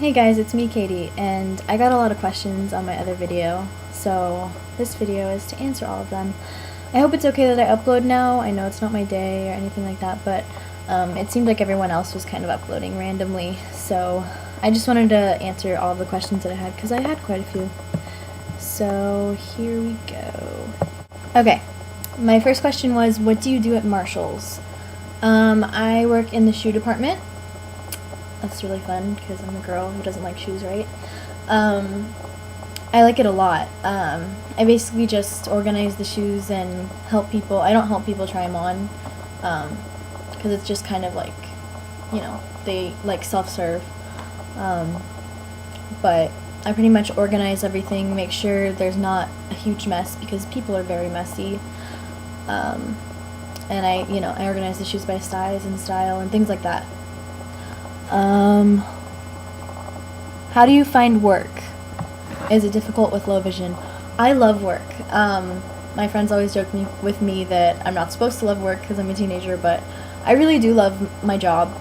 Hey guys, it's me, Katie, and I got a lot of questions on my other video, so this video is to answer all of them. I hope it's okay that I upload now. I know it's not my day or anything like that, but it seemed like everyone else was kind of uploading randomly, so I just wanted to answer all of the questions that I had, because I had quite a few. So here we go. Okay, my first question was, what do you do at Marshall's? I work in the shoe department. That's really fun because I'm a girl who doesn't like shoes, right? I like it a lot. I basically just organize the shoes and help people. I don't help people try them on because it's just kind of like, you know, they like self-serve. But I pretty much organize everything, make sure there's not a huge mess because people are very messy. And I organize the shoes by size and style and things like that. How do you find work? Is it difficult with low vision? I love work. My friends always joke with me that I'm not supposed to love work because I'm a teenager, but I really do love my job.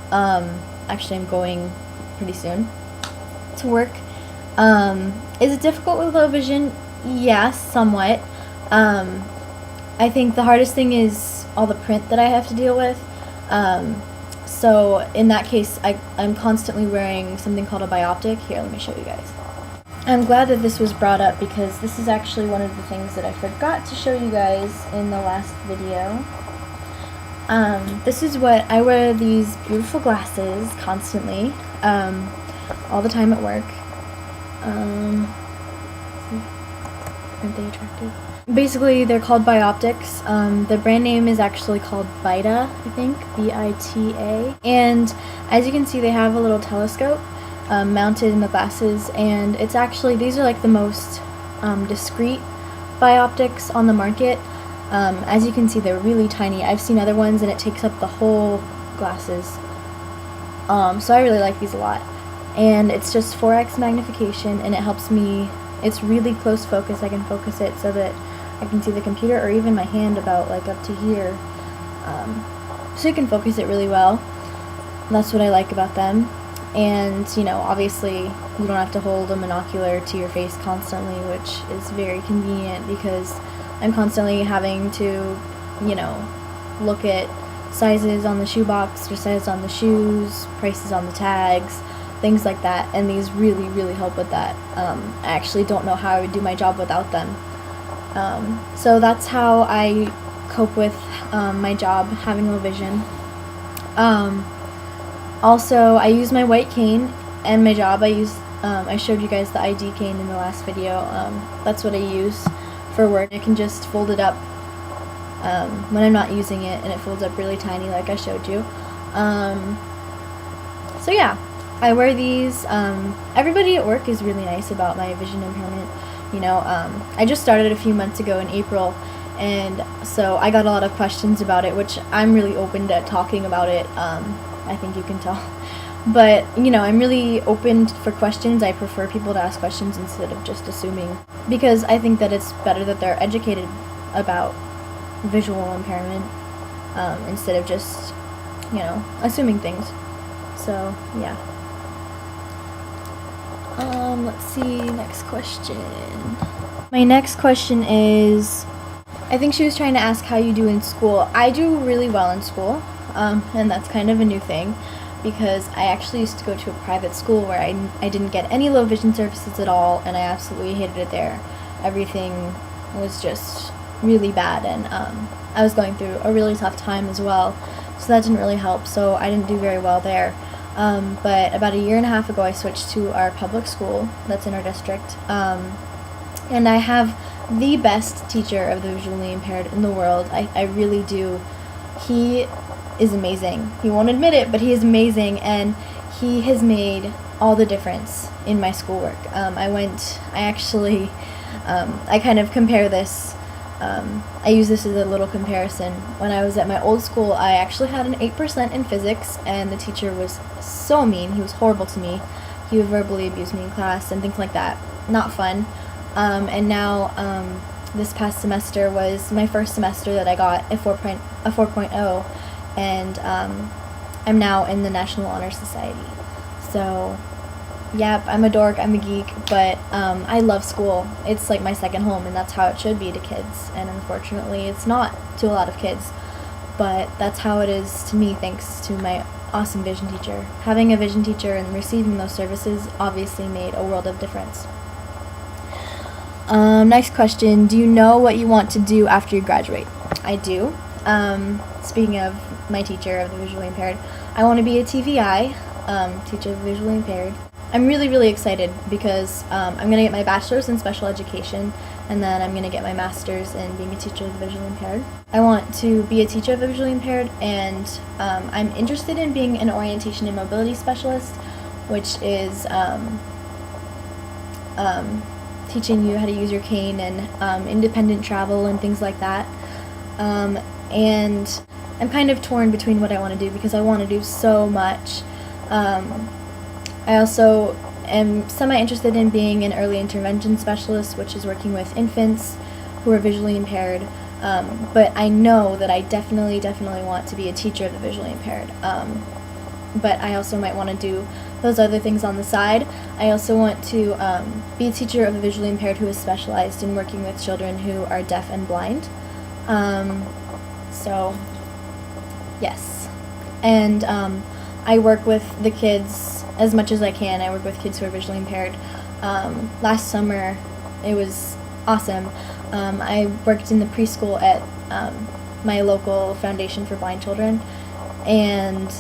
Actually, I'm going pretty soon to work. Is it difficult with low vision? Yes, somewhat. I think the hardest thing is all the print that I have to deal with. So in that case, I'm constantly wearing something called a bioptic. Here, let me show you guys. I'm glad that this was brought up because this is actually one of the things that I forgot to show you guys in the last video. This is what I wear, these beautiful glasses constantly, all the time at work. Aren't they attractive? Basically, they're called bioptics. The brand name is actually called Bita, I think, B-I-T-A. And as you can see, they have a little telescope mounted in the glasses, and it's actually, these are like the most discreet bioptics on the market. As you can see, they're really tiny. I've seen other ones, and it takes up the whole glasses. So I really like these a lot. And it's just 4x magnification, and it helps me. It's really close focus. I can focus it so that I can see the computer or even my hand about like up to here. So you can focus it really well. That's what I like about them. And obviously you don't have to hold a monocular to your face constantly, which is very convenient because I'm constantly having to, look at sizes on the shoebox or sizes on the shoes, prices on the tags, things like that, and these really, really help with that. I actually don't know how I would do my job without them. So that's how I cope with my job, having low vision. Also, I use my white cane, and my job, I showed you guys the ID cane in the last video. That's what I use for work. I can just fold it up when I'm not using it, and it folds up really tiny like I showed you. So yeah. I wear these. Everybody at work is really nice about my vision impairment. I just started a few months ago in April, and so I got a lot of questions about it, which I'm really open to talking about it. I think you can tell. But, I'm really open for questions. I prefer people to ask questions instead of just assuming, because I think that it's better that they're educated about visual impairment instead of just, assuming things. So, yeah. Let's see, next question. My next question is, I think she was trying to ask how you do in school. I do really well in school, and that's kind of a new thing, because I actually used to go to a private school where I didn't get any low vision services at all, and I absolutely hated it there. Everything was just really bad, and I was going through a really tough time as well, so that didn't really help, so I didn't do very well there. But about a year and a half ago, I switched to our public school that's in our district, and I have the best teacher of the visually impaired in the world. I really do. He is amazing. He won't admit it, but he is amazing, and he has made all the difference in my schoolwork. I kind of compare this. I use this as a little comparison. When I was at my old school, I actually had an 8% in physics, and the teacher was so mean. He was horrible to me. He would verbally abuse me in class and things like that. Not fun. And now, this past semester was my first semester that I got a 4.0, and I'm now in the National Honor Society. So Yep, I'm a dork, I'm a geek, but I love school. It's like my second home, and that's how it should be to kids. And unfortunately, it's not to a lot of kids, but that's how it is to me, thanks to my awesome vision teacher. Having a vision teacher and receiving those services obviously made a world of difference. Next question, do you know what you want to do after you graduate? I do. Speaking of my teacher of the visually impaired, I want to be a TVI, teacher of the visually impaired. I'm really, really excited because I'm going to get my bachelor's in special education, and then I'm going to get my master's in being a teacher of the visually impaired. I want to be a teacher of the visually impaired, and I'm interested in being an orientation and mobility specialist, which is teaching you how to use your cane and independent travel and things like that. And I'm kind of torn between what I want to do because I want to do so much. I also am semi-interested in being an early intervention specialist, which is working with infants who are visually impaired. But I know that I definitely want to be a teacher of the visually impaired. But I also might want to do those other things on the side. I also want to be a teacher of the visually impaired who is specialized in working with children who are deaf and blind. So, yes. And I work with the kids as much as I can. I work with kids who are visually impaired. Last summer, it was awesome. I worked in the preschool at my local Foundation for Blind Children, and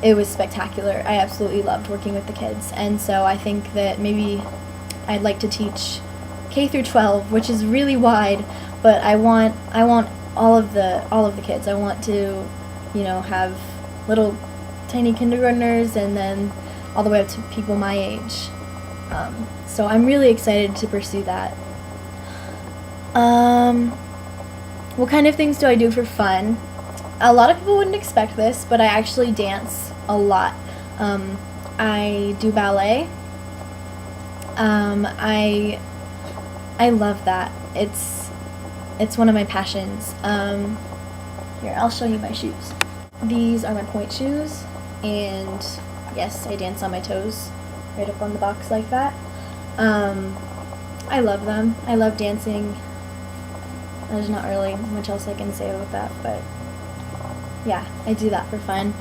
it was spectacular. I absolutely loved working with the kids, and so I think that maybe I'd like to teach K through 12, which is really wide, but I want all of the kids. I want to, have little tiny kindergartners and then all the way up to people my age. So I'm really excited to pursue that. What kind of things do I do for fun? A lot of people wouldn't expect this, but I actually dance a lot. I do ballet. I love that. It's one of my passions. Here, I'll show you my shoes. These are my point shoes, and yes, I dance on my toes, right up on the box like that. I love them. I love dancing. There's not really much else I can say about that, but yeah, I do that for fun.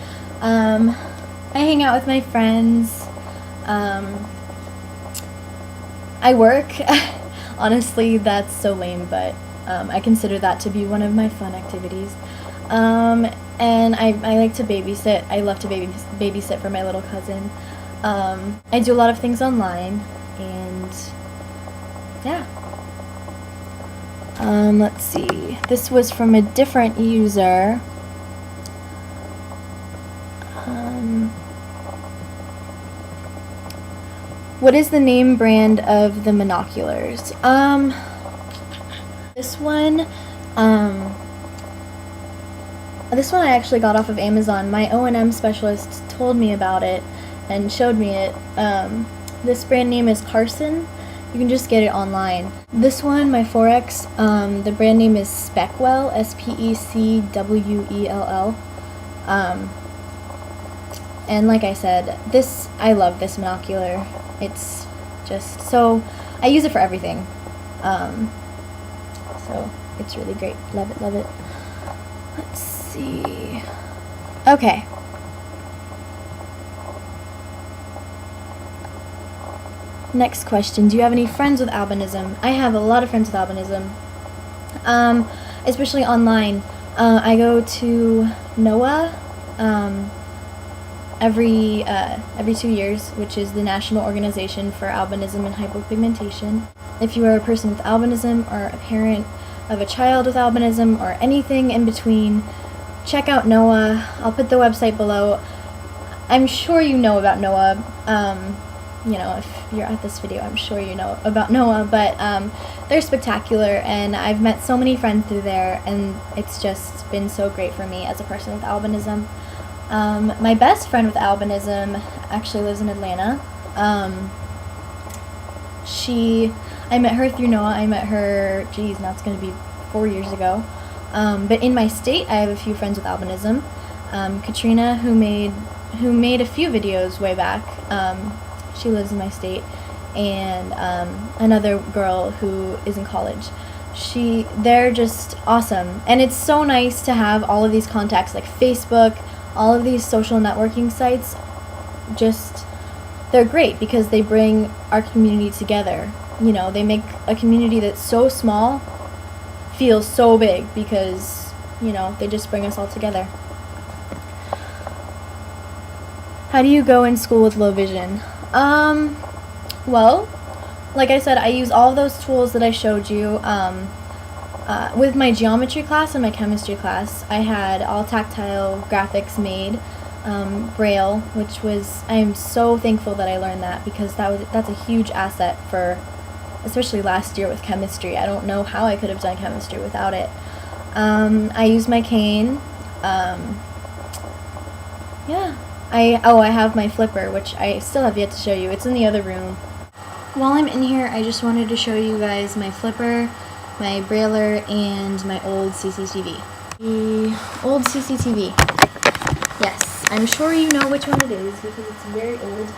I hang out with my friends. I work. Honestly, that's so lame, but I consider that to be one of my fun activities. And I like to babysit. I love to babysit for my little cousin. I do a lot of things online, and yeah. Let's see. This was from a different user. What is the name brand of the monoculars? This one I actually got off of Amazon. My O&M specialist told me about it and showed me it. This brand name is Carson. You can just get it online. This one, my Forex, the brand name is Speckwell, Specwell. And like I said, I love this monocular. It's just so, I use it for everything. So it's really great. Love it, love it. Let's see. Okay. Next question. Do you have any friends with albinism? I have a lot of friends with albinism. Especially online. I go to NOAA every 2 years, which is the National Organization for Albinism and Hypopigmentation. If you are a person with albinism or a parent of a child with albinism or anything in between, check out NOAA. I'll put the website below. I'm sure you know about NOAA. If you're at this video, I'm sure you know about NOAA, but they're spectacular, and I've met so many friends through there, and it's just been so great for me as a person with albinism. My best friend with albinism actually lives in Atlanta. I met her through NOAA. I met her, now it's going to be 4 years ago. But in my state, I have a few friends with albinism. Katrina, who made a few videos way back. She lives in my state, and another girl who is in college. They're just awesome, and it's so nice to have all of these contacts like Facebook, all of these social networking sites. They're great because they bring our community together. You know, they make a community that's so small feel so big because, you know, they just bring us all together. How do you go in school with low vision? Well, like I said, I use all of those tools that I showed you. With my geometry class and my chemistry class, I had all tactile graphics made, Braille, which was, I am so thankful that I learned that because that's a huge asset for, especially last year with chemistry. I don't know how I could have done chemistry without it. I used my cane. Yeah. I have my flipper, which I still have yet to show you. It's in the other room. While I'm in here, I just wanted to show you guys my flipper, my Brailler, and my old CCTV. The old CCTV. Yes, I'm sure you know which one it is because it's very old.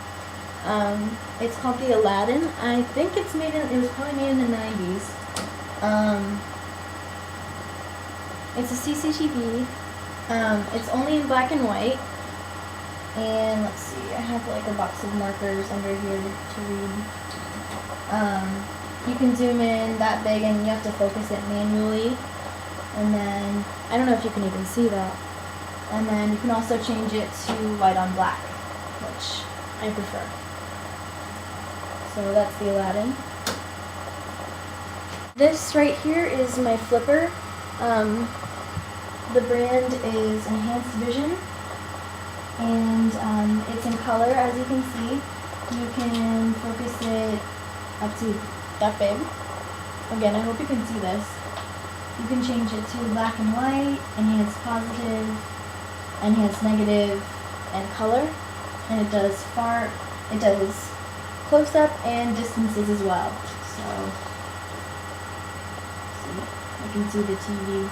It's called the Aladdin. I think it was probably made in the 90s. It's a CCTV. It's only in black and white. And let's see, I have like a box of markers under here to read. You can zoom in that big and you have to focus it manually. And then, I don't know if you can even see that. And then you can also change it to white on black, which I prefer. So that's the Aladdin. This right here is my flipper. The brand is Enhanced Vision. And it's in color, as you can see. You can focus it up to that big. Again, I hope you can see this. You can change it to black and white, enhance positive, enhance negative, and color. And it does close up and distances as well. So, see, I can see the TV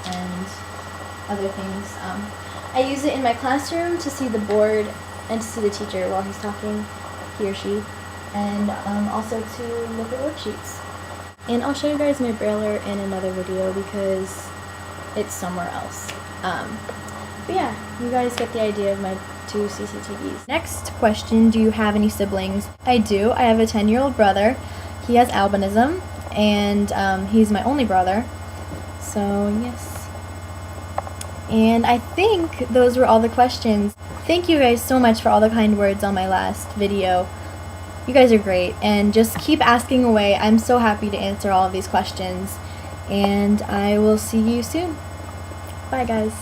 and other things. I use it in my classroom to see the board and to see the teacher while he's talking, he or she, and also to look at worksheets. And I'll show you guys my Brailler in another video because it's somewhere else. But yeah, you guys get the idea of my two CCTVs. Next question, do you have any siblings? I do. I have a 10-year-old brother. He has albinism, and he's my only brother. So yes. And I think those were all the questions. Thank you guys so much for all the kind words on my last video. You guys are great, and just keep asking away. I'm so happy to answer all of these questions, and I will see you soon. Bye guys.